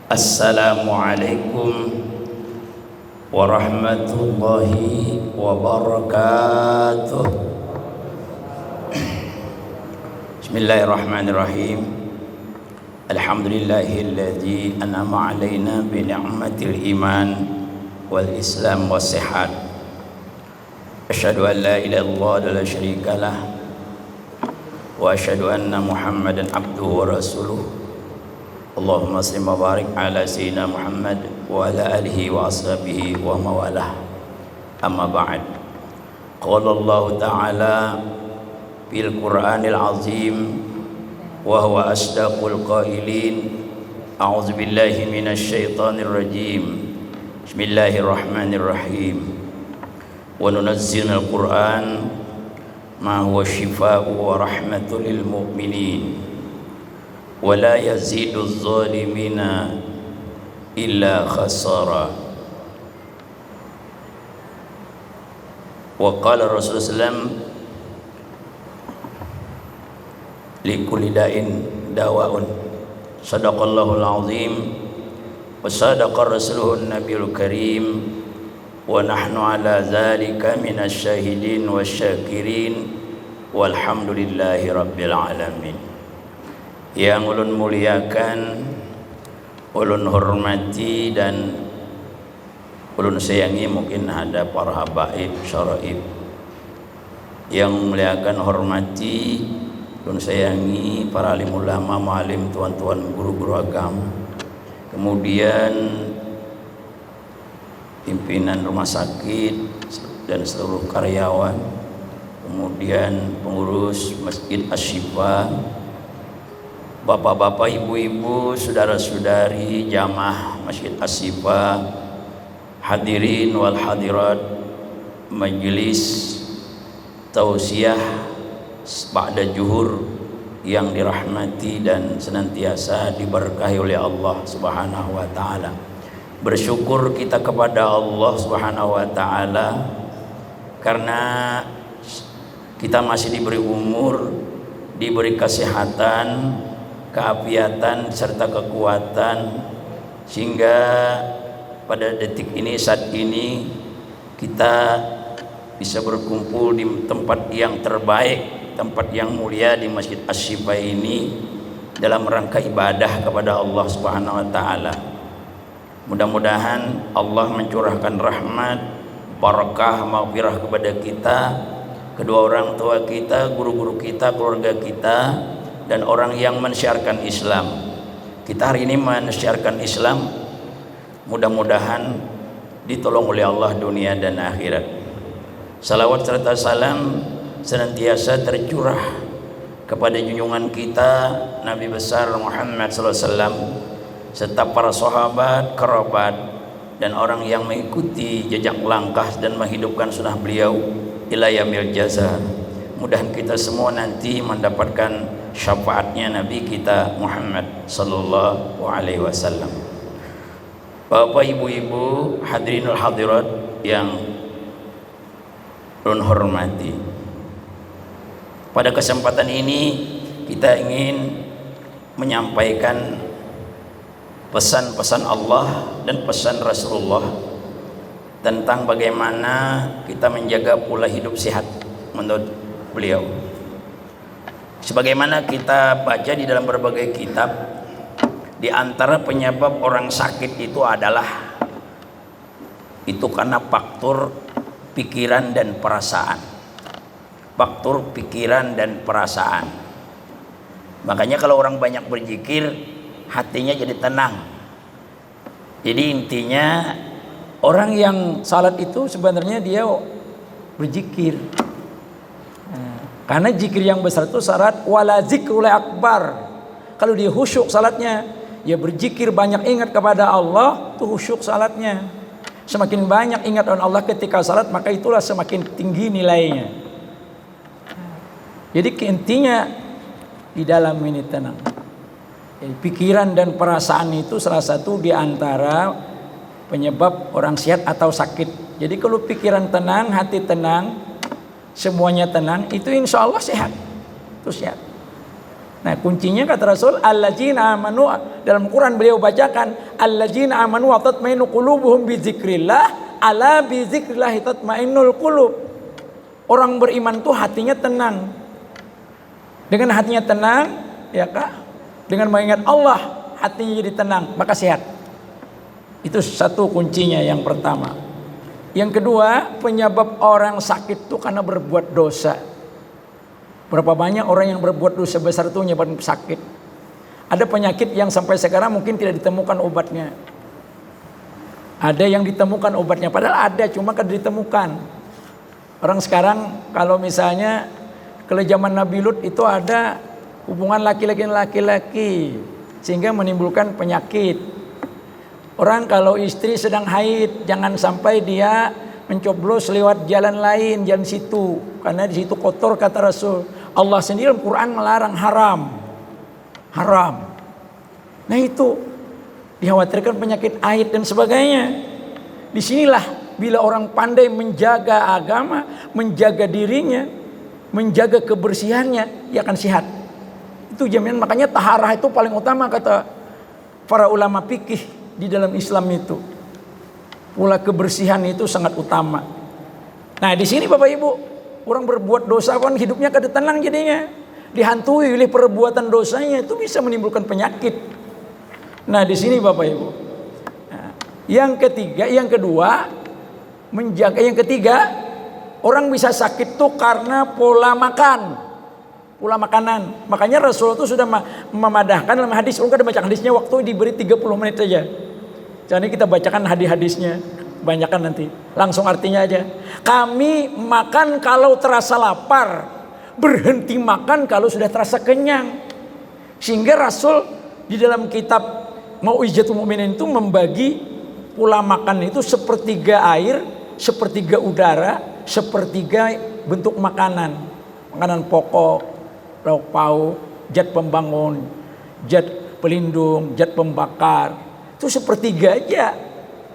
Assalamualaikum warahmatullahi wabarakatuh. Bismillahirrahmanirrahim. Alhamdulillahilladzi an'ama 'alaina bi ni'matil iman wal islam was sihat. Asyhadu an la ilaha illallah wa la syarikalah wa asyhadu anna Muhammadan abduhu wa rasuluh. Allahumma salli wa barik ala sayyidina Muhammad wa ala alihi wa ashabihi wa mawalah. Amma ba'd. Qala Allah Ta'ala fil Qur'anil Azim wa huwa asdaqul qailin. A'udzu billahi minasy syaithanir rajim. Bismillahirrahmanirrahim. Wa nunazzilul Qur'an ma huwa syifaa'un wa rahmatul lil mu'minin. Wala yaziduz zalimina illa khasara. Wa qala Rasulullah SAW, likulli da'in dawa'un. Sadaqallahul azim wa sadaqa rasuluhun nabiyul karim wa nahnu ala zalika minasy syahidin wasyakirin walhamdulillahi rabbil alamin. Yang ulun muliakan, ulun hormati dan ulun sayangi, mungkin ada para habaib syaraib yang muliakan, hormati, ulun sayangi para alim ulama, ma'alim, tuan-tuan guru-guru agama, kemudian pimpinan rumah sakit dan seluruh karyawan, kemudian pengurus Masjid Asy-Syifa, bapak-bapak, ibu-ibu, saudara-saudari jamaah Masjid Asy-Syifa, hadirin wal hadirat majelis tausiah ba'da juhur yang dirahmati dan senantiasa diberkahi oleh Allah Subhanahu wa taala. Bersyukur kita kepada Allah Subhanahu wa taala karena kita masih diberi umur, diberi kesehatan, keafiatan serta kekuatan, sehingga pada detik ini, saat ini kita bisa berkumpul di tempat yang terbaik, tempat yang mulia di Masjid Asy-Syifa ini dalam rangka ibadah kepada Allah Subhanahu wa taala. Mudah-mudahan Allah mencurahkan rahmat, barakah, maghfirah kepada kita, kedua orang tua kita, guru-guru kita, keluarga kita, dan orang yang mensiarkan Islam. Kita hari ini mensiarkan Islam, mudah-mudahan ditolong oleh Allah dunia dan akhirat. Salawat serta salam senantiasa tercurah kepada junjungan kita Nabi besar Muhammad SAW, serta para sahabat, kerabat, dan orang yang mengikuti jejak langkah dan menghidupkan sunnah beliau ila yaumil jaza. Mudahan kita semua nanti mendapatkan syafaatnya Nabi kita Muhammad sallallahu alaihi wasallam. Bapak, ibu-ibu, hadirinul hadirat yang ulun hormati, pada kesempatan ini kita ingin menyampaikan pesan-pesan Allah dan pesan Rasulullah tentang bagaimana kita menjaga pola hidup sehat menurut beliau. Sebagaimana kita baca di dalam berbagai kitab, di antara penyebab orang sakit itu adalah karena faktor pikiran dan perasaan. Faktor pikiran dan perasaan. Makanya kalau orang banyak berzikir, hatinya jadi tenang. Jadi intinya orang yang salat itu sebenarnya dia berzikir. Karena zikir yang besar itu syarat wala zikrul akbar. Kalau dia khusyuk salatnya, ya berzikir banyak ingat kepada Allah, itu khusyuk salatnya. Semakin banyak ingat dengan Allah ketika salat, maka itulah semakin tinggi nilainya. Jadi intinya di dalam ini tenang. Jadi, pikiran dan perasaan itu salah satu di antara penyebab orang sehat atau sakit. Jadi kalau pikiran tenang, hati tenang, semuanya tenang, itu insya Allah sehat. Itu sehat. Nah, kuncinya kata Rasul, alladzina amanu, dalam Quran beliau bacakan, alladzina amanu wa tatmainnu qulubuhum bi dzikrillah, ala bi dzikrillah tatmainnul qulub. Orang beriman tuh hatinya tenang. Dengan hatinya tenang, ya Kak, dengan mengingat Allah, hatinya jadi tenang, maka sehat. Itu satu kuncinya yang pertama. Yang kedua, penyebab orang sakit itu karena berbuat dosa. Berapa banyak orang yang berbuat dosa besar itu menyebabkan sakit. Ada penyakit yang sampai sekarang mungkin tidak ditemukan obatnya. Ada yang ditemukan obatnya, padahal ada, cuma kan ditemukan. Orang sekarang kalau misalnya kalau zaman Nabi Lut itu ada hubungan laki-laki dengan laki-laki sehingga menimbulkan penyakit. Orang kalau istri sedang haid, jangan sampai dia mencoblos lewat jalan lain, jalan situ, karena di situ kotor kata Rasul. Allah sendiri dalam Quran melarang, haram. Nah itu dikhawatirkan penyakit haid dan sebagainya. Disinilah bila orang pandai menjaga agama, menjaga dirinya, menjaga kebersihannya, ia akan sehat. Itu jaminan. Makanya taharah itu paling utama kata para ulama fikih di dalam Islam itu. Pula kebersihan itu sangat utama. Nah di sini Bapak Ibu, orang berbuat dosa kan hidupnya kada tenang jadinya. Dihantui oleh perbuatan dosanya, itu bisa menimbulkan penyakit. Nah di sini Bapak Ibu. Nah, yang kedua, yang ketiga, orang bisa sakit tuh karena pola makanan. Makanya Rasul itu sudah memadahkan dalam hadis. Orang kada baca hadisnya waktu diberi 30 menit saja. Jadi kita bacakan hadis-hadisnya, kebanyakan nanti. Langsung artinya aja. Kami makan kalau terasa lapar, berhenti makan kalau sudah terasa kenyang. Sehingga Rasul di dalam kitab Mau'izatul Mu'minin itu membagi pola makan itu sepertiga air, sepertiga udara, sepertiga bentuk makanan. Makanan pokok, lauk pauk, zat pembangun, zat pelindung, zat pembakar. Itu sepertiga aja,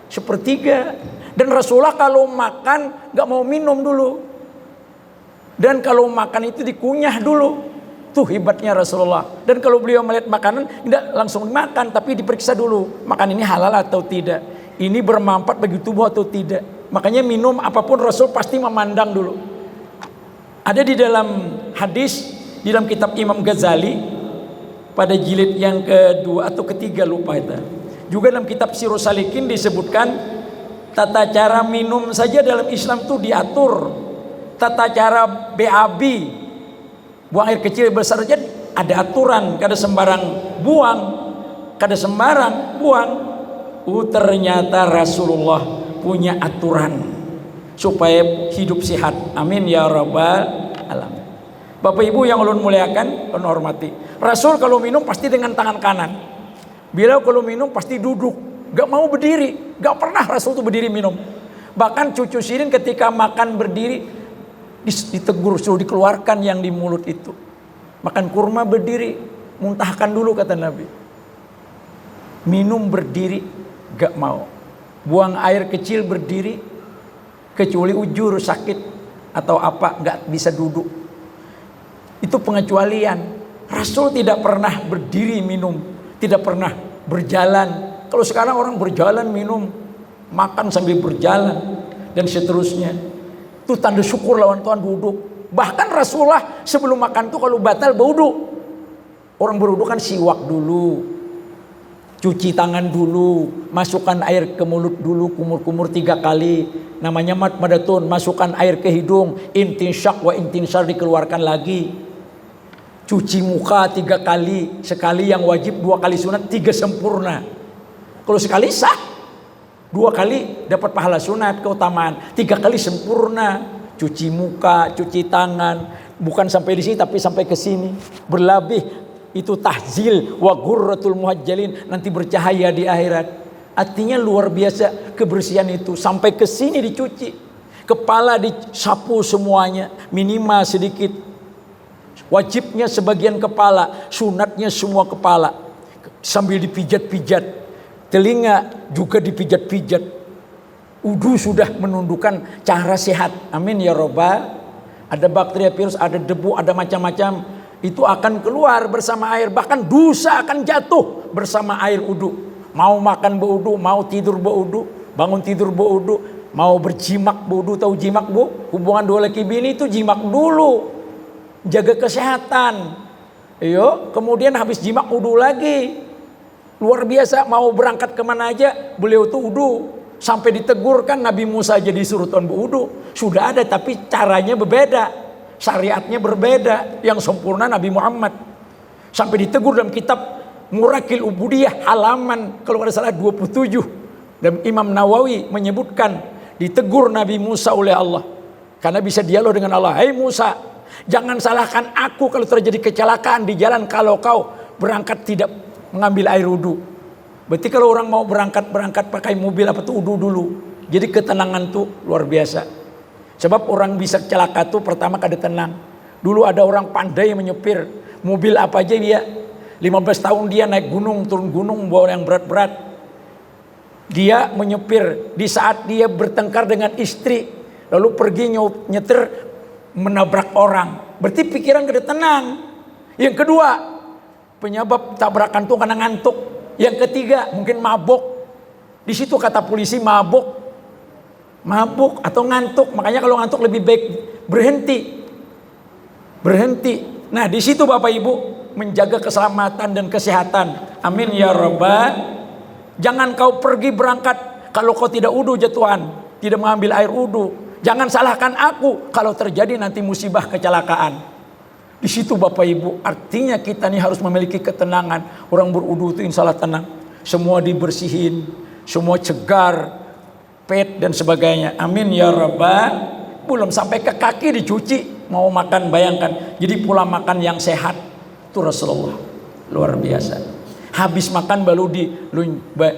sepertiga. Dan Rasulullah kalau makan gak mau minum dulu. Dan kalau makan itu dikunyah dulu. Tuh hebatnya Rasulullah. Dan kalau beliau melihat makanan tidak langsung dimakan, tapi diperiksa dulu. Makan ini halal atau tidak. Ini bermanfaat bagi tubuh atau tidak. Makanya minum apapun Rasul pasti memandang dulu. Ada di dalam hadis, di dalam kitab Imam Ghazali, pada jilid yang kedua atau ketiga lupa itu. Juga dalam kitab Sirus Salikin disebutkan tata cara minum saja dalam Islam itu diatur. Tata cara BAB, buang air kecil besar saja ada aturan. Kada sembarang buang, kada sembarang buang. Ternyata Rasulullah punya aturan supaya hidup sehat. Amin ya rabbal alamin. Bapak Ibu yang ulun muliakan, ulun hormati. Rasul kalau minum pasti dengan tangan kanan. Bila kalau minum pasti duduk, gak mau berdiri. Gak pernah Rasul itu berdiri minum. Bahkan cucu Sirin ketika makan berdiri ditegur, suruh dikeluarkan yang di mulut itu. Makan kurma berdiri, muntahkan dulu kata Nabi. Minum berdiri gak mau. Buang air kecil berdiri, kecuali ujur sakit atau apa gak bisa duduk. Itu pengecualian. Rasul tidak pernah berdiri minum, tidak pernah berjalan. Kalau sekarang orang berjalan minum, makan sambil berjalan dan seterusnya. Itu tanda syukur lawan Tuhan duduk. Bahkan Rasulullah sebelum makan tuh kalau batal berwudu. Orang berwudu kan siwak dulu, cuci tangan dulu, masukkan air ke mulut dulu, kumur-kumur 3 kali. Namanya madmatun, masukkan air ke hidung, intinsyak wa intinsar dikeluarkan lagi. Cuci muka 3 kali, sekali yang wajib, 2 kali sunat, 3 sempurna. Kalau sekali sah, 2 kali dapat pahala sunat keutamaan, 3 kali sempurna. Cuci muka, cuci tangan, bukan sampai di sini tapi sampai ke sini. Berlebih itu tahzil wa ghurratul muhajjalin, nanti bercahaya di akhirat. Artinya luar biasa kebersihan itu, sampai ke sini dicuci. Kepala disapu semuanya, minimal sedikit. Wajibnya sebagian kepala, sunatnya semua kepala. Sambil dipijat-pijat. Telinga juga dipijat-pijat. Wudu sudah menunjukkan cara sehat. Amin ya robbal. Ada bakteri, virus, ada debu, ada macam-macam itu akan keluar bersama air, bahkan dosa akan jatuh bersama air wudu. Mau makan berwudu, mau tidur berwudu, bangun tidur berwudu, mau berjimak berwudu. Tahu jimak bu? Hubungan dua laki bini itu jimak dulu, jaga kesehatan. Yo, kemudian habis jimak wudu lagi. Luar biasa, mau berangkat kemana aja beliau tuh wudu. Sampai ditegur kan Nabi Musa jadi disuruh tuan berwudu. Sudah ada tapi caranya berbeda, syariatnya berbeda. Yang sempurna Nabi Muhammad. Sampai ditegur dalam kitab Murakil Ubudiyah halaman kalau ada salah 27. Dan Imam Nawawi menyebutkan ditegur Nabi Musa oleh Allah. Karena bisa dialog dengan Allah. Hai Musa, jangan salahkan aku kalau terjadi kecelakaan di jalan kalau kau berangkat tidak mengambil air wudu. Berarti kalau orang mau berangkat pakai mobil apa tuh wudu dulu. Jadi ketenangan tuh luar biasa. Sebab orang bisa celaka tuh pertama kada tenang. Dulu ada orang pandai menyupir mobil apa aja dia. 15 tahun dia naik gunung, turun gunung bawa yang berat-berat. Dia menyupir di saat dia bertengkar dengan istri, lalu pergi nyetir menabrak orang. Berarti pikiran kada tenang. Yang kedua, penyebab tabrakan tuh karena ngantuk. Yang ketiga mungkin mabuk. Di situ kata polisi mabuk atau ngantuk. Makanya kalau ngantuk lebih baik berhenti. Nah di situ Bapak Ibu menjaga keselamatan dan kesehatan. Amin ya Rabbal. Jangan kau pergi berangkat kalau kau tidak wudu jatuhan, tidak mengambil air wudu. Jangan salahkan aku kalau terjadi nanti musibah kecelakaan. Di situ Bapak Ibu, artinya kita nih harus memiliki ketenangan. Orang berwudu itu insya Allah tenang. Semua dibersihin, semua cegar, pet dan sebagainya. Amin ya Rabbal. Belum sampai ke kaki dicuci. Mau makan bayangkan. Jadi pola makan yang sehat itu Rasulullah. Luar biasa. Habis makan baru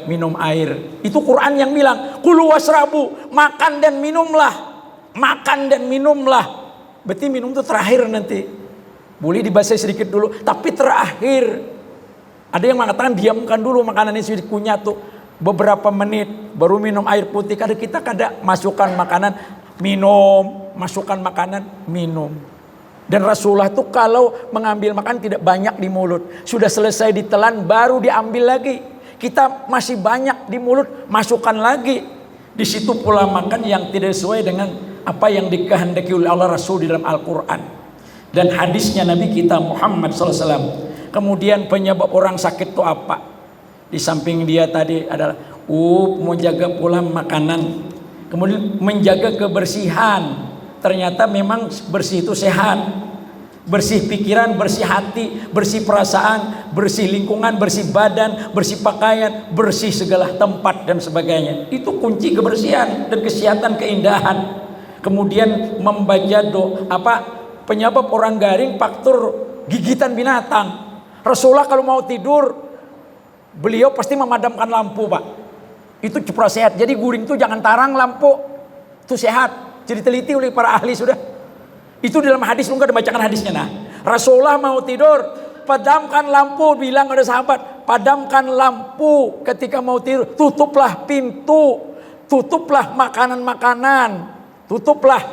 minum air. Itu Quran yang bilang, kulu wasrabu, makan dan minumlah. Makan dan minumlah. Berarti minum itu terakhir nanti. Boleh dibaca sedikit dulu, tapi terakhir. Ada yang mengatakan diamkan dulu makanan ini sedikit kunyah tuh beberapa menit baru minum air putih. Kadang kita masukkan makanan minum, masukkan makanan minum. Dan Rasulullah tuh kalau mengambil makan tidak banyak di mulut. Sudah selesai ditelan baru diambil lagi. Kita masih banyak di mulut, masukkan lagi. Di situ pola makan yang tidak sesuai dengan apa yang dikehendaki oleh Allah Rasul di dalam Al-Quran. Dan hadisnya Nabi kita Muhammad SAW. Kemudian penyebab orang sakit itu apa? Di samping dia tadi adalah menjaga pola makanan. Kemudian menjaga kebersihan. Ternyata memang bersih itu sehat. Bersih pikiran, bersih hati, bersih perasaan, bersih lingkungan, bersih badan, bersih pakaian, bersih segala tempat dan sebagainya. Itu kunci kebersihan dan kesehatan, keindahan. Kemudian membaca penyebab orang garing, faktor gigitan binatang. Rasulullah kalau mau tidur, beliau pasti memadamkan lampu Pak. Itu cipra sehat. Jadi guring itu jangan tarang lampu. Itu sehat. Jadi teliti oleh para ahli sudah. Itu dalam hadis, lu gak ada bacakan hadisnya. Nah, Rasulullah mau tidur, padamkan lampu. Bilang ada sahabat, padamkan lampu ketika mau tidur. Tutuplah pintu. Tutuplah makanan-makanan. Tutuplah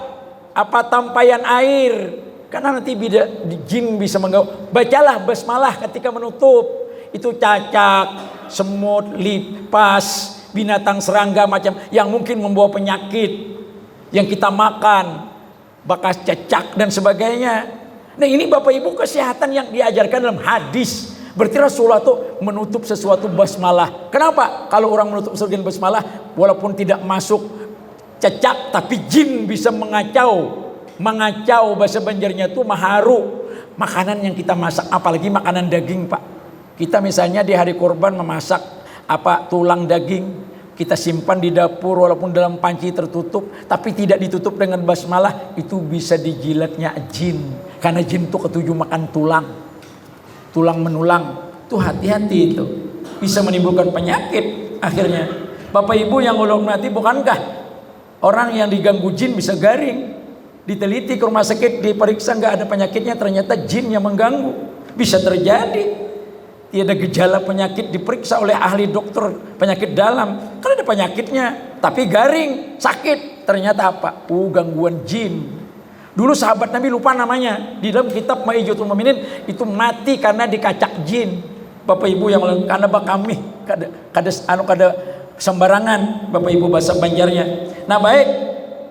tampayan air. Karena nanti jin bisa mengganggu. Bacalah basmalah ketika menutup. Itu cacak, semut, lipas, binatang serangga macam yang mungkin membawa penyakit yang kita makan, bekas cecak dan sebagainya. Nah ini Bapak Ibu kesehatan yang diajarkan dalam hadis. Berarti Rasulullah itu menutup sesuatu basmalah. Kenapa? Kalau orang menutup sesuatu basmalah, walaupun tidak masuk cecak, tapi jin bisa mengacau bahasa Banjarnya itu maharu. Makanan yang kita masak, apalagi makanan daging Pak. Kita misalnya di hari kurban memasak tulang daging, kita simpan di dapur walaupun dalam panci tertutup, tapi tidak ditutup dengan basmalah, itu bisa dijilatnya jin. Karena jin itu ketujuh makan tulang menulang. Itu hati-hati itu. Bisa menimbulkan penyakit akhirnya. Bapak Ibu yang ulun mati, bukankah orang yang diganggu jin bisa garing? Diteliti ke rumah sakit, diperiksa nggak ada penyakitnya, ternyata jin yang mengganggu. Bisa terjadi. Tidak ada gejala penyakit, diperiksa oleh ahli dokter penyakit dalam, kan ada penyakitnya, tapi garing, sakit. Ternyata apa? Gangguan jin. Dulu sahabat Nabi lupa namanya. Di dalam kitab Maijatul Mu'minin itu mati karena dikacak jin. Bapak Ibu yang karena kami kada sembarangan Bapak Ibu bahasa Banjarnya. Nah baik,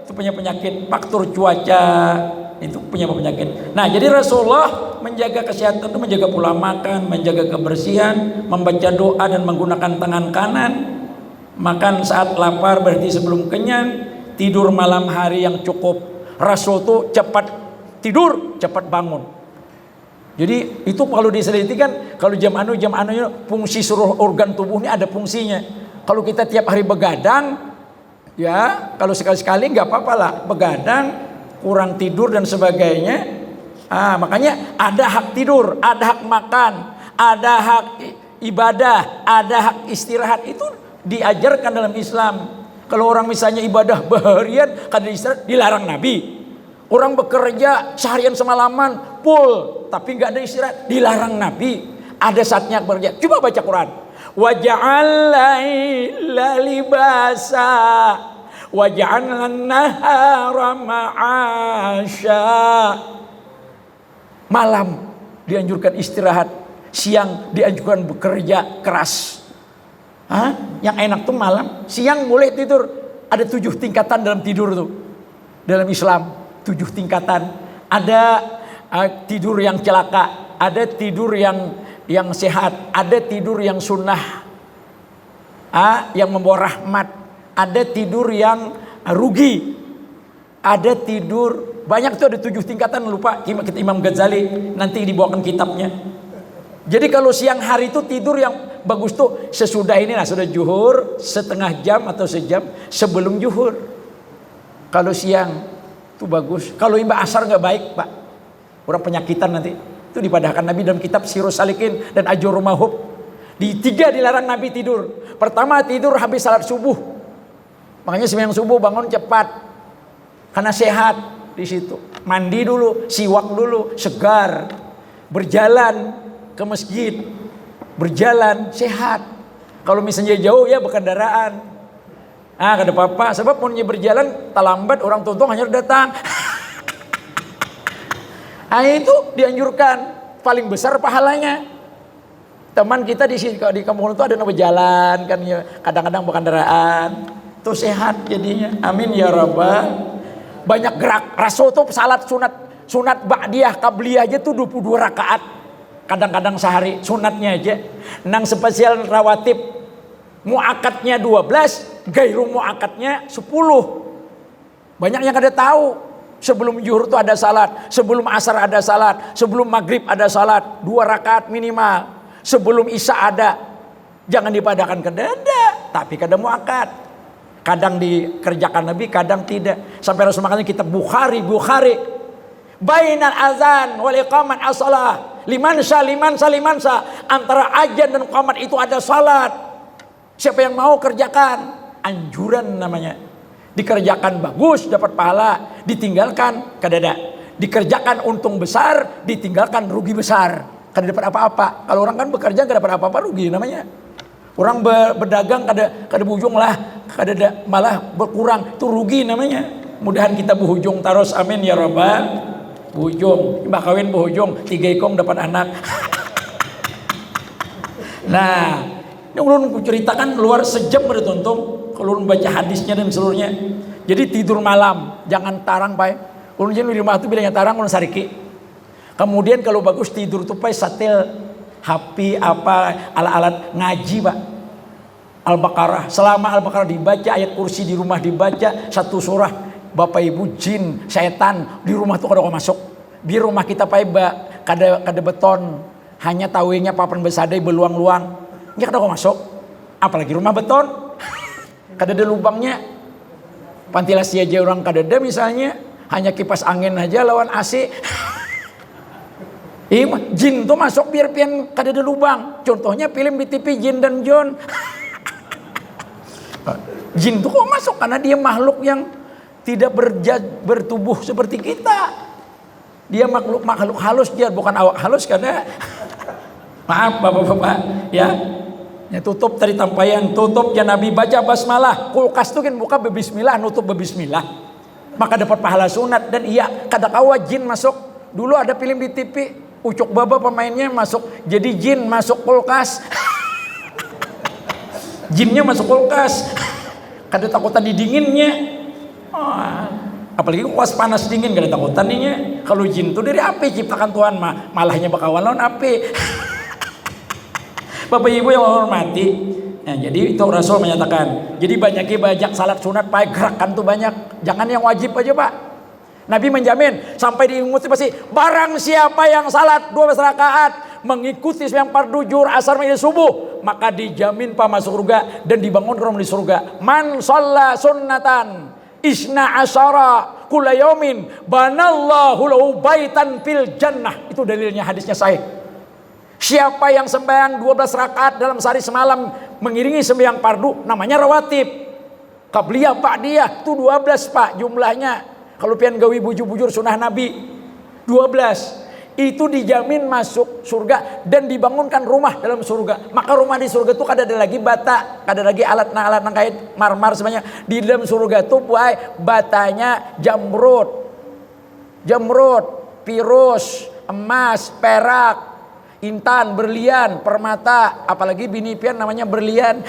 itu punya penyakit faktor cuaca, itu punya penyakit. Nah jadi Rasulullah menjaga kesehatan itu menjaga pola makan, menjaga kebersihan, membaca doa dan menggunakan tangan kanan, makan saat lapar berarti sebelum kenyang, tidur malam hari yang cukup. Rasul tuh cepat tidur, cepat bangun. Jadi itu kalau diselidiki kan, kalau jam anu fungsi seluruh organ tubuh ini ada fungsinya. Kalau kita tiap hari begadang, ya kalau sekali-sekali nggak apa-apa lah, begadang, kurang tidur dan sebagainya. Makanya ada hak tidur, ada hak makan, ada hak ibadah, ada hak istirahat, itu diajarkan dalam Islam. Kalau orang misalnya ibadah berharian kada istirahat, dilarang Nabi. Orang bekerja seharian semalaman full tapi nggak ada istirahat, dilarang Nabi. Ada saatnya bekerja. Coba baca Quran. Wa ja'al laila libasa wa ja'alna nahara ma'asya. Malam dianjurkan istirahat, siang dianjurkan bekerja keras. Yang enak tuh malam, siang boleh tidur. Ada 7 tingkatan dalam tidur tuh. Dalam Islam 7 tingkatan. Ada tidur yang celaka, ada tidur yang sehat, ada tidur yang sunnah, yang membawa rahmat, ada tidur yang rugi, ada tidur banyak tuh, ada 7 tingkatan, lupa Imam Ghazali nanti dibawakan kitabnya. Jadi kalau siang hari itu tidur yang bagus tuh sesudah ini, sudah zuhur, setengah jam atau sejam sebelum zuhur. Kalau siang itu bagus. Kalau imbah asar nggak baik Pak, orang penyakitan nanti. Itu dipadahkan Nabi dalam kitab Sirus Salikin dan Ajurul Mahub. Di 3 dilarang Nabi tidur. Pertama tidur habis salat subuh. Makanya sembahyang subuh bangun cepat, karena sehat di situ. Mandi dulu, siwak dulu, segar, berjalan ke masjid, berjalan sehat. Kalau misalnya jauh ya berkendaraan, kada apa-apa. Sebab mau berjalan terlambat, orang tonton hanya datang. Itu dianjurkan, paling besar pahalanya. Teman kita di kampung itu ada yang berjalan kan ya, kadang-kadang berkendaraan, tuh sehat jadinya. Amin ya rabbal. Banyak gerak. Rasul tuh salat sunat ba'diyah qabliyah aja tuh 22 rakaat. Kadang-kadang sehari sunatnya aja. Nang spesial rawatib muakatnya 12, gairu muakatnya 10. Banyak yang kada tahu. Sebelum zuhur itu ada salat, sebelum asar ada salat, sebelum maghrib ada salat 2 rakaat minimal, sebelum isya ada. Jangan dipadahkan ke dada, tapi kada muakat. Kadang dikerjakan Nabi, kadang tidak. Sampai Rasul makanya kita Bukhari bainal azan wal iqamat as-salah liman sa antara azan dan iqamat itu ada salat. Siapa yang mau kerjakan, anjuran namanya. Dikerjakan bagus dapat pahala, ditinggalkan kadada. Dikerjakan untung besar, ditinggalkan rugi besar, kada dapat apa-apa. Kalau orang kan bekerja kada dapat apa-apa, rugi namanya. Orang berdagang kada bujung lah, kada malah berkurang, itu rugi namanya. Mudahan kita berhujung taros, amin ya rabbal. Bujung, mbak kawin berhujung 3 ekong dapat anak. Nah, ini ulun ceritakan luar sejam bertonton. Kalau ulun baca hadisnya dan seluruhnya. Jadi tidur malam, jangan tarang Pak. Ulun di rumah itu bilangnya tarang, ulun sariki. Kemudian kalau bagus tidur tuh Pak satel HP apa alat-alat ngaji Pak. Al-Baqarah, selama Al-Baqarah dibaca, ayat kursi di rumah dibaca, 1 surah. Bapak Ibu jin, setan di rumah tuh kada masuk. Di rumah kita Pak kada beton, hanya tawenya papan besadai beluang-luang. Nya kada masuk. Apalagi rumah beton. Kada ada lubangnya. Ventilasi aja orang kada ada misalnya, hanya kipas angin aja lawan AC. Jin tuh masuk biar pian kada ada lubang. Contohnya film di TV Jin dan John. Jin tuh kok masuk karena dia makhluk yang tidak bertubuh seperti kita. Dia makhluk halus, dia bukan awak halus karena maaf bapak-bapak ya. Ya tutup tadi tampayan, tutup ya Nabi baca basmalah. Kulkas tuh kan buka bebismillah, nutup bebismillah. maka dapat pahala sunat. Dan iya, kadakawa jin masuk. Dulu ada film di TV, Ucok Baba pemainnya masuk jadi jin, masuk kulkas. Jinnya masuk kulkas. Kada takutan di dinginnya. Apalagi kuas panas dingin kada takutan nih. Kalau jin tuh dari api ciptakan Tuhan, malahnya bakawan lawan api. Bapak Ibu yang hormati, nah, jadi itu Rasul menyatakan. Jadi banyaknya bajak salat sunat, Pak, gerakan tuh banyak. Jangan yang wajib aja, Pak. Nabi menjamin sampai diinguti pasti, barang siapa yang salat 12 rakaat mengikuti yang fardu zuhur, asar, maghrib, subuh, maka dijamin Pak masuk surga dan dibangun rumah di surga. Man shalla sunnatan isna asyara kulla yaumin banallahu lahu baitan fil jannah. Itu dalilnya, hadisnya sahih. Siapa yang sembahyang 12 rakaat dalam sehari semalam mengiringi sembahyang fardu, namanya rawatib. Qabliyah, ba'diyah itu 12 Pak jumlahnya. Kalau pian gawi bujur-bujur sunnah Nabi 12. Itu dijamin masuk surga dan dibangunkan rumah dalam surga. Maka rumah di surga itu kada ada lagi bata, kada lagi alat nang kait marmar semuanya. Di dalam surga itu batanya jamrud, pirus, emas, perak, intan, berlian, permata, apalagi bini pian namanya berlian.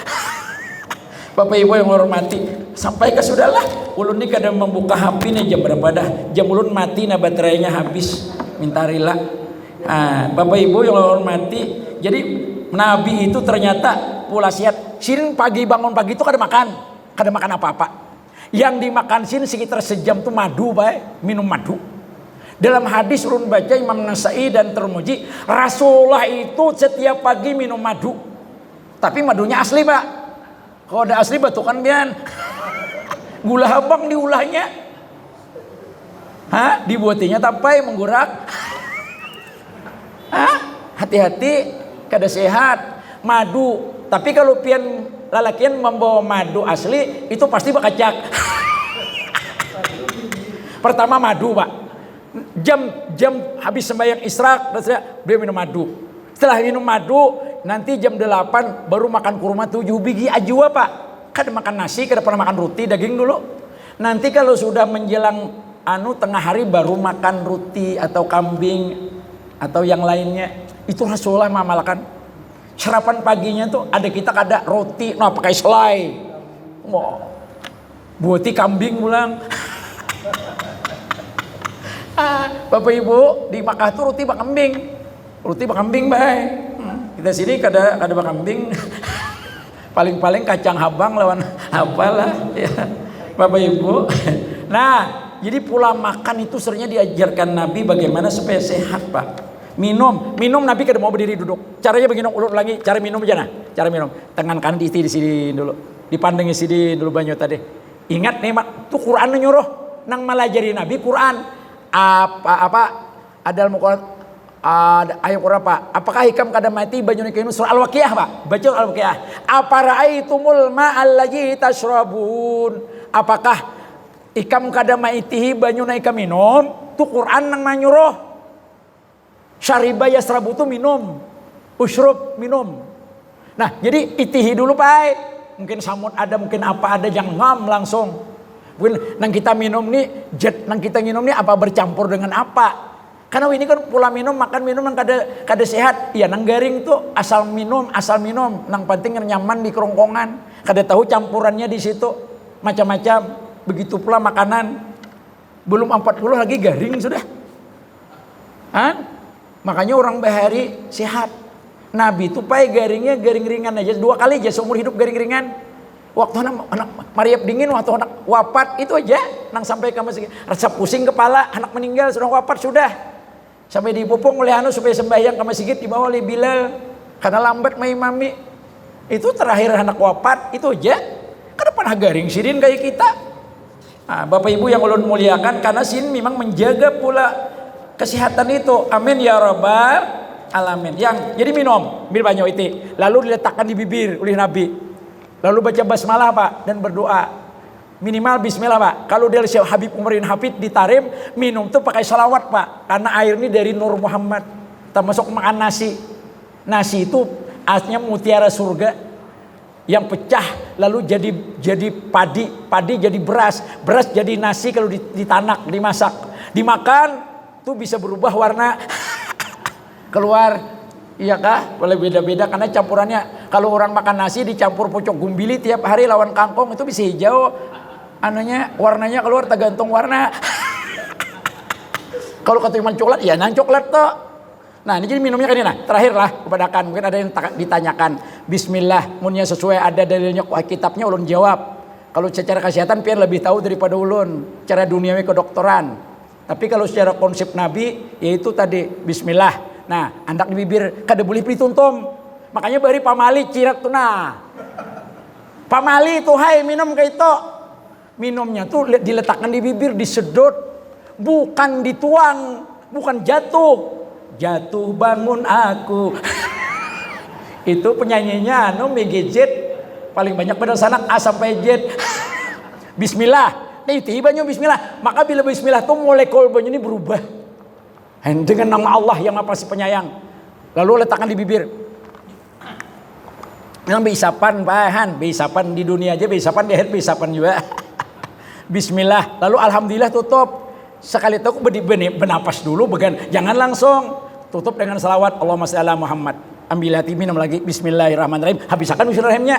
Bapak Ibu yang hormati, sampai ke sudahlah. Ulun ni kadang membuka HP nih jam berapa dah? Jam ulun mati nah baterainya habis. Minta rela. Bapak Ibu yang hormati, jadi Nabi itu ternyata pula siat. Sin pagi bangun pagi itu kada makan apa-apa. Yang dimakan sin sekitar sejam tuh madu, baik, minum madu. Dalam hadis ulun baca Imam Nasai dan Tirmidzi, Rasulullah itu setiap pagi minum madu. Tapi madunya asli, Pak. Kalau ada asli batukan bian. Gula habang diulahnya. Dibuatinya tapai menggurak. Hati-hati kada sehat. Madu. Tapi kalau pian lalakian membawa madu asli, itu pasti bakacak. Pertama madu, Pak. Jam habis sembahyang israk beliau minum madu. Setelah minum madu nanti jam 8 baru makan kurma 7 biji ajwa, Pak. Kada makan nasi, kada pernah makan roti daging dulu. Nanti kalau sudah menjelang tengah hari baru makan roti atau kambing atau yang lainnya. Itu Rasulullah mengamalkan. Sarapan paginya tuh ada kita kada roti, pakai selai. Buati kambing pulang. Bapak Ibu di Makkah tuh roti bakambing baik. Kita sini kada bakambing. Paling-paling kacang habang lawan apalah ya. Bapak Ibu. Nah, jadi pola makan itu sebenarnya diajarkan Nabi bagaimana supaya sehat, Pak. Minum Nabi kada mau berdiri duduk. Caranya begini, ulang lagi cara minum aja nah. Cara minum. Tangan kanan di sini dulu. Dipandang di sini dulu banyak tadi. Ingat nih, Mak, tuh Quran nyuruh nang malajari Nabi Quran. Apa ada Al-Quran, ayat Quran, Pak. Apakah hikam kada mati banyu nikinu surah Al-Waqiah, Pak. Baca Al-Waqiah. Apa raaitumul ma'al ladzi tashrabun. Apakah ikam kada maitihi banyu naika minum? Tu Quran nang manyuruh. Syariba yasrabu tu minum. Usrub minum. Nah, jadi itihi dulu, Pak. Mungkin samut ada, mungkin apa ada, jangan ngam langsung. Mungkin nang kita minum nih, nang kita minum nih apa bercampur dengan apa? Karena ini kan pola minum, makan minum yang kada sehat. Ya nang garing tuh asal minum. Nang penting nyaman di kerongkongan. Kada tahu campurannya di situ macam-macam. Begitu pula makanan. Belum 40 lagi garing sudah. Makanya orang bahari sehat. Nabi itu pai garingnya garing ringan aja 2 kali aja seumur hidup garing ringan. Waktu anak mariap dingin, waktu anak wafat itu aja nang sampai ke masjid. Rasa pusing kepala, anak meninggal sudah wafat sudah. Sampai dipupung oleh supaya sembahyang ke masjid dibawa oleh Bilal karena lambat mengimami. Itu terakhir anak wafat itu aja. Kan pernah garing sirin kayak kita. Bapak Ibu yang ulun muliakan, karena sin memang menjaga pula kesehatan itu. Amin ya rabbal alamin. Yang jadi minum banyak itu, lalu diletakkan di bibir oleh Nabi. Lalu baca basmalah, Pak, dan berdoa. Minimal bismillah, Pak. Kalau dari Syekh Habib Umar bin Hafid ditarim, minum tuh pakai salawat, Pak. Karena air ini dari Nur Muhammad. Termasuk makan nasi. Nasi itu aslinya mutiara surga yang pecah lalu jadi padi jadi beras jadi nasi kalau ditanak, dimasak, dimakan tuh bisa berubah warna keluar. Iya kah? Boleh beda-beda karena campurannya. Kalau orang makan nasi dicampur pucuk gumbili tiap hari lawan kangkung itu bisa hijau. Warnanya keluar tergantung warna. Kalau ketimbang coklat, ya nan coklat toh. Nah ini jadi minumnya kan ini. Nah terakhir lah kepada mungkin ada yang ditanyakan. Bismillah, munnya sesuai ada dalilnya kitabnya ulun jawab. Kalau secara kesehatan pian lebih tahu daripada ulun. Cara duniawi kedokteran. Tapi kalau secara konsep Nabi yaitu tadi Bismillah. Nah, andak di bibir kada boleh dituntum. Makanya bari pamali cirat tuh nah. Pamali tuh hai minum kayak itu. Minumnya tuh diletakkan di bibir, disedot, bukan dituang, bukan jatuh. Jatuh bangun aku. Itu penyanyinya Megizet paling banyak pada sanak A sampai Z. Bismillah. Nah, tibanya bismillah. Maka bila bismillah tuh molekul banyu ini berubah. Dengan nama Allah yang apa sih penyayang. Lalu letakkan di bibir. Yang beisapan bahan, beisapan di dunia aja, beisapan di akhirat, beisapan juga. Bismillah. Lalu alhamdulillah tutup. Sekali itu bernapas dulu, jangan langsung. Tutup dengan salawat Allahumma shalli ala Muhammad. Ambil hati minum lagi. Bismillahirrahmanirrahim. Habiskan bismillahirrahmanirrahimnya.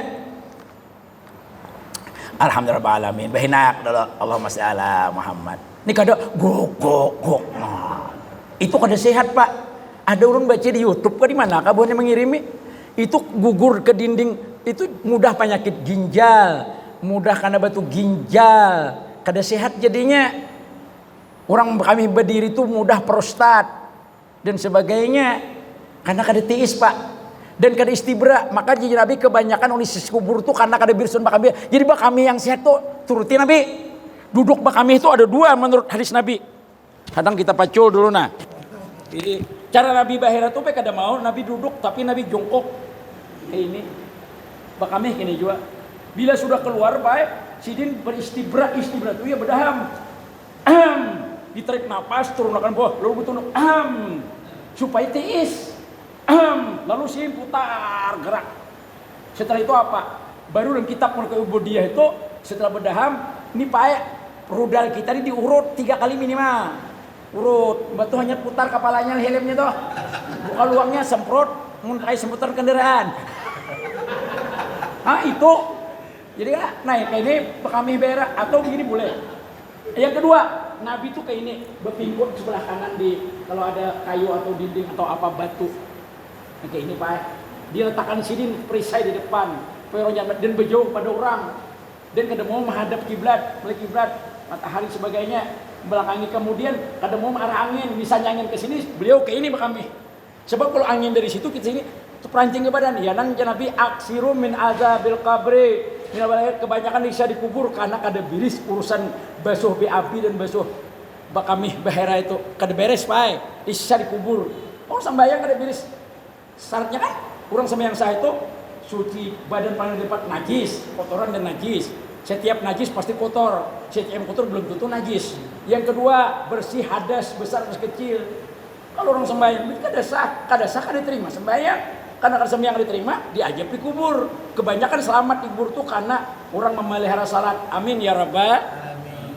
Alhamdulillahirrahmanirrahim. Bahinak dulu. Allahumma shalli ala Muhammad. Ini kada gok. Itu kada sehat pak. Ada orang baca di YouTube kah di mana kabuhannya mengirimi. Itu gugur ke dinding. Itu mudah penyakit ginjal. Mudah karena batu ginjal. Kada sehat jadinya. Orang kami berdiri itu mudah prostat. Dan sebagainya. Karena kada tiis pak. Dan kada istibra. Maka jadi Nabi kebanyakan oleh sisi kubur itu karena kada birsun bakami. Jadi bakami yang sehat tuh turuti Nabi. Duduk bakami itu ada dua menurut hadis Nabi. Kadang kita pacul dulu nah. Jadi cara Nabi bahira tuh kada mau Nabi duduk tapi Nabi jongkok. Kayak ini. Bakami kini juga. Bila sudah keluar baik sidin beristibra itu ya berdaham. Ditarik napas turunkan bawah lalu betul supaya tiis. Lalu sidin putar gerak. Setelah itu apa? Baru dalam kitab Ubudiyah itu setelah berdaham ini pakai rudal kita ini diurut 3 kali minimal. Urut, batu hanya putar kepalanya helmnya tuh. Buka luangnya semprot, pakai semprotan kendaraan. Itu. Jadi kan naik kayak ini kami berak atau begini boleh. Yang kedua, Nabi tuh kayak ini berpingkut sebelah kanan kalau ada kayu atau dinding atau apa batu. Kayak ini Pak. Dia letakkan sini perisai di depan. Dan berjauh pada orang. Dan kada mau menghadap kiblat, balik kiblat, matahari sebagainya. Belakangi kemudian kada mau arah angin, misalnya angin ke sini, beliau ke ini kami. Sebab kalau angin dari situ ke sini, itu perancing ke badan. Ya nan Nabi aksiru min azabil qabri. Kebanyakan bisa dikubur karena kada biris urusan basuh api dan basuh bakami bahera itu kada beres pai. Bisa dikubur. Orang sembahyang kada biris. Syaratnya kan orang sembahyang sah itu suci badan paling depan najis, kotoran dan najis. Setiap najis pasti kotor. Setiap kotor belum tentu najis. Yang kedua, bersih hadas besar dan kecil. Kalau orang sembahyang kada sah kada diterima sembahyang. Karena kada sembahyang diterima, diajab di kubur. Kebanyakan selamat di kubur tuh karena orang memelihara salat. Amin ya rabbal.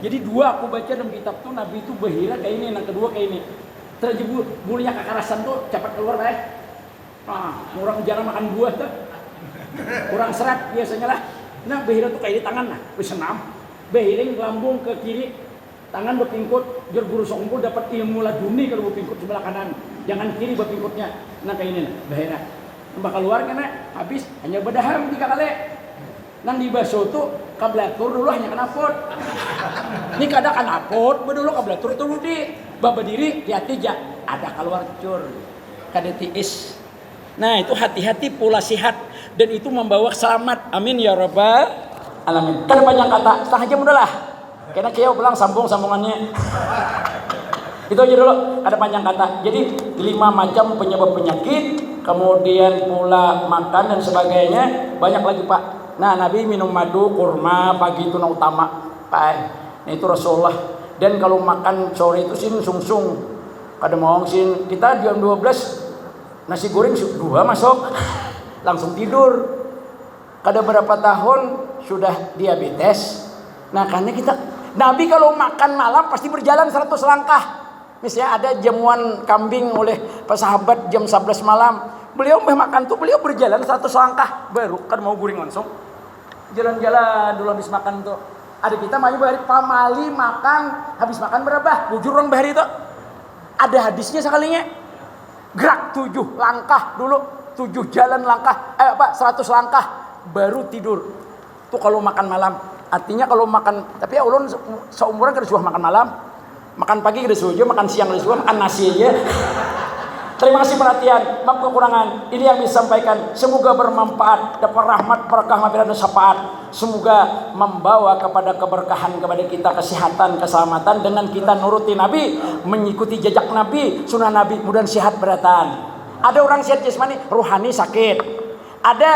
Jadi dua aku baca dalam kitab tuh Nabi itu bahira kayak ini, yang kedua kayak ini. Terjebur bulunya kekerasan tuh cepat keluar baik. Orang jarang makan buah tuh. Kurang serat biasanya lah. Nah, bahira tuh kayak di tangan nah, bersenam. Bahiring lambung ke kiri, tangan berpingkut, biar guru songkul dapat ilmu laduni kalau berpingkut sebelah kanan. Jangan kiri berpingkutnya. Nah kayak ini nah, bahira. Bakal keluar karena habis hanya berdaham 3 kali. Nang dibasuh tuh kablatur dulu hanya kanapot. Ini kada kanapot, dulu kablatur itu di baba diri hati aja ada keluar cur. Kada tiis. Nah, itu hati-hati pula sehat dan itu membawa selamat. Amin ya rabbal alamin. Kan banyak kata, setengah jam udahlah. Karena kia pulang sambungannya. Itu aja dulu, ada panjang kata. Jadi 5 macam penyebab penyakit, kemudian pula makan dan sebagainya, banyak lagi Pak. Nah, Nabi minum madu, kurma, pagi itu utama. Pak, nah, itu Rasulullah. Dan kalau makan sore itu sin sungsung. Kada mau sin kita jam 12 nasi goreng 2 masuk. Langsung tidur. kada berapa tahun sudah diabetes. Nah karena kita, Nabi kalau makan malam pasti berjalan 100 langkah. Misalnya ada jamuan kambing oleh sahabat jam 11 malam, beliau makan tuh beliau berjalan 100 langkah baru kan mau guring langsung. Jalan-jalan dulu habis makan tuh. Ada kita maju bahari pamali makan, habis makan berapa? Bujur orang bahari itu. Ada hadisnya sekalinya. Gerak 7 langkah dulu, 7 jalan langkah, 100 langkah baru tidur. Tuh kalau makan malam. Artinya kalau makan, tapi ya ulun seumuran kada suah makan malam. Makan pagi kada suah, makan siang kada suah, makan nasi aja. Terima kasih perhatian, maaf kekurangan. Ini yang disampaikan. Semoga bermanfaat, dapat rahmat, berkah, maghfirah dan syafaat. Semoga membawa kepada keberkahan kepada kita, kesehatan, keselamatan dengan kita nuruti Nabi, mengikuti jejak Nabi, sunnah Nabi, mudah sehat beratan. Ada orang sehat jasmani, rohani sakit. Ada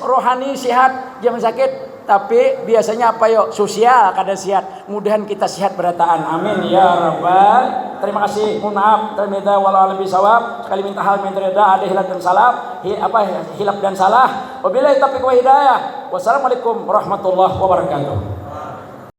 rohani sehat, jangan sakit. Tapi biasanya apa yuk? Sosial kada sehat. Mudahan kita sehat berataan. Amin ya rabbal. Terima kasih. Mohon maaf. Terima walau lebih sawab. Sekali minta hal minta reda ada hilaf dan salah. Hilaf dan salah. Wabillahi taufiq wa hidayah. Wassalamualaikum warahmatullahi wabarakatuh.